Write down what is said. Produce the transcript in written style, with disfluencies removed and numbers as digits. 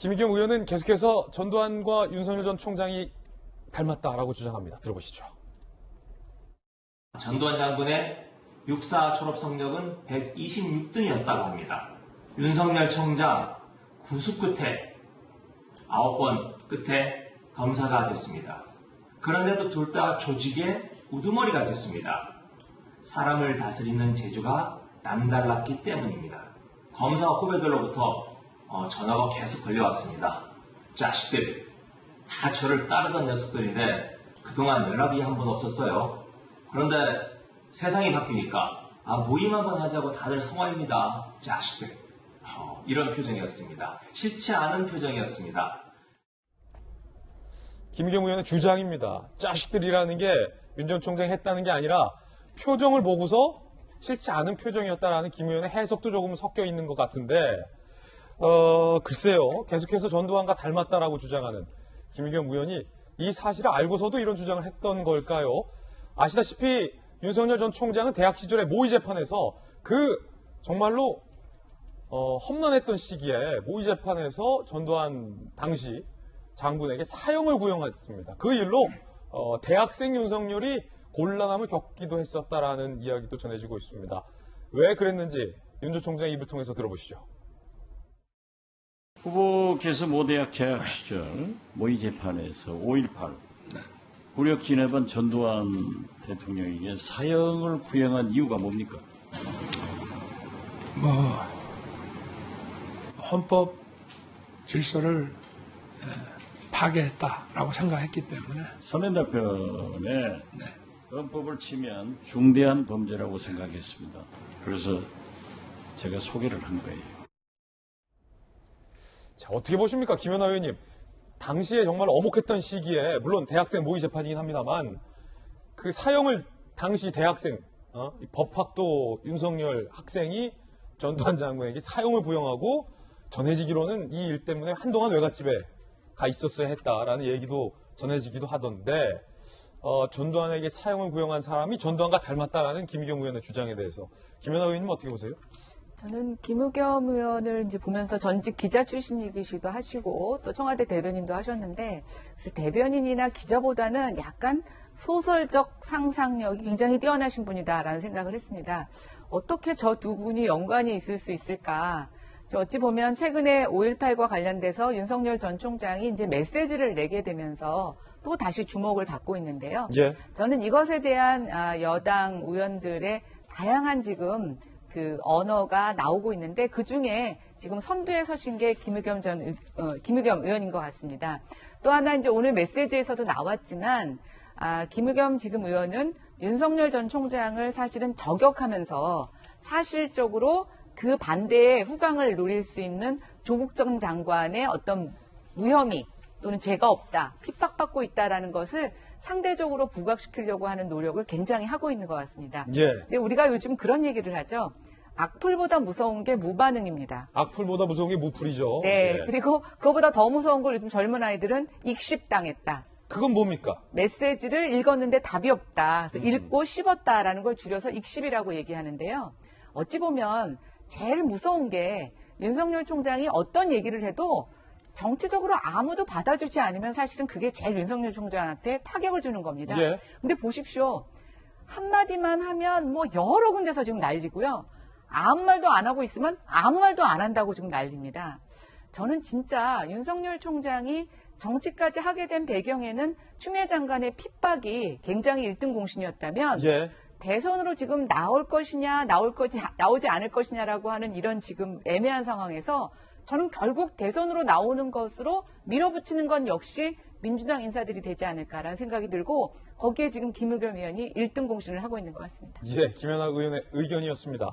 김의겸 의원은 계속해서 전두환과 윤석열 전 총장이 닮았다라고 주장합니다. 들어보시죠. 전두환 장군의 육사 졸업 성적은 126등이었다고 합니다. 윤석열 총장 구수 끝에 9번 끝에 검사가 됐습니다. 그런데도 둘 다 조직의 우두머리가 됐습니다. 사람을 다스리는 재주가 남달랐기 때문입니다. 검사 후배들로부터 전화가 계속 걸려왔습니다. 자식들, 다 저를 따르던 녀석들인데 그동안 연락이 한 번 없었어요. 그런데 세상이 바뀌니까 모임 한번 하자고 다들 성화입니다. 자식들. 이런 표정이었습니다. 싫지 않은 표정이었습니다. 김의겸 의원의 주장입니다. 자식들이라는 게 윤 전 총장이 했다는 게 아니라 표정을 보고서 싫지 않은 표정이었다라는 김 의원의 해석도 조금 섞여 있는 것 같은데 글쎄요. 계속해서 전두환과 닮았다라고 주장하는 김의겸 의원이 이 사실을 알고서도 이런 주장을 했던 걸까요? 아시다시피 윤석열 전 총장은 대학 시절에 모의 재판에서 정말로 험난했던 시기에 모의 재판에서 전두환 당시 장군에게 사형을 구형했습니다. 그 일로 대학생 윤석열이 곤란함을 겪기도 했었다라는 이야기도 전해지고 있습니다. 왜 그랬는지 윤 전 총장의 입을 통해서 들어보시죠. 후보께서 모대학 재학 시절 모의 재판에서 5.18 굴욕 지내본 전두환 대통령에게 사형을 구형한 이유가 뭡니까? 헌법 질서를 파괴했다라고 생각했기 때문에 서면답변에 헌법을 치면 중대한 범죄라고 생각했습니다. 그래서 제가 소개를 한 거예요. 자, 어떻게 보십니까? 김연아 의원님. 당시에 정말 엄혹했던 시기에 물론 대학생 모의 재판이긴 합니다만 그 사형을 당시 대학생 법학도 윤석열 학생이 전두환 장군에게 사형을 구형하고 전해지기로는 이 일 때문에 한동안 외갓집에 가 있었어야 했다라는 얘기도 전해지기도 하던데 전두환에게 사형을 구형한 사람이 전두환과 닮았다라는 김의겸 의원의 주장에 대해서 김연아 의원님 어떻게 보세요? 저는 김의겸 의원을 이제 보면서 전직 기자 출신이기도 하시고 또 청와대 대변인도 하셨는데 대변인이나 기자보다는 약간 소설적 상상력이 굉장히 뛰어나신 분이다라는 생각을 했습니다. 어떻게 저 두 분이 연관이 있을 수 있을까? 어찌 보면 최근에 5.18과 관련돼서 윤석열 전 총장이 이제 메시지를 내게 되면서 또 다시 주목을 받고 있는데요. 예. 저는 이것에 대한 여당 의원들의 다양한 지금 그 언어가 나오고 있는데 그 중에 지금 선두에 서신 게 김의겸 의원인 것 같습니다. 또 하나 이제 오늘 메시지에서도 나왔지만 김의겸 지금 의원은 윤석열 전 총장을 사실은 저격하면서 사실적으로 그 반대의 후광을 노릴 수 있는 조국 전 장관의 어떤 무혐의 또는 죄가 없다, 핍박받고 있다라는 것을 상대적으로 부각시키려고 하는 노력을 굉장히 하고 있는 것 같습니다. 예. 근데 우리가 요즘 그런 얘기를 하죠. 악플보다 무서운 게 무반응입니다. 악플보다 무서운 게 무플이죠. 네. 예. 그리고 그거보다 더 무서운 걸 요즘 젊은 아이들은 익십당했다. 그건 뭡니까? 메시지를 읽었는데 답이 없다. 그래서 읽고 씹었다라는 걸 줄여서 익십이라고 얘기하는데요. 어찌 보면 제일 무서운 게 윤석열 총장이 어떤 얘기를 해도 정치적으로 아무도 받아주지 않으면 사실은 그게 제일 윤석열 총장한테 타격을 주는 겁니다. 예. 근데 보십시오. 한마디만 하면 뭐 여러 군데서 지금 난리고요. 아무 말도 안 하고 있으면 아무 말도 안 한다고 지금 난립니다. 저는 진짜 윤석열 총장이 정치까지 하게 된 배경에는 추미애 장관의 핍박이 굉장히 1등 공신이었다면 예. 대선으로 지금 나올 것이냐 나오지 않을 것이냐라고 하는 이런 지금 애매한 상황에서 저는 결국 대선으로 나오는 것으로 밀어붙이는 건 역시 민주당 인사들이 되지 않을까라는 생각이 들고 거기에 지금 김의겸 의원이 1등 공신을 하고 있는 것 같습니다. 예, 김연아 의원의 의견이었습니다.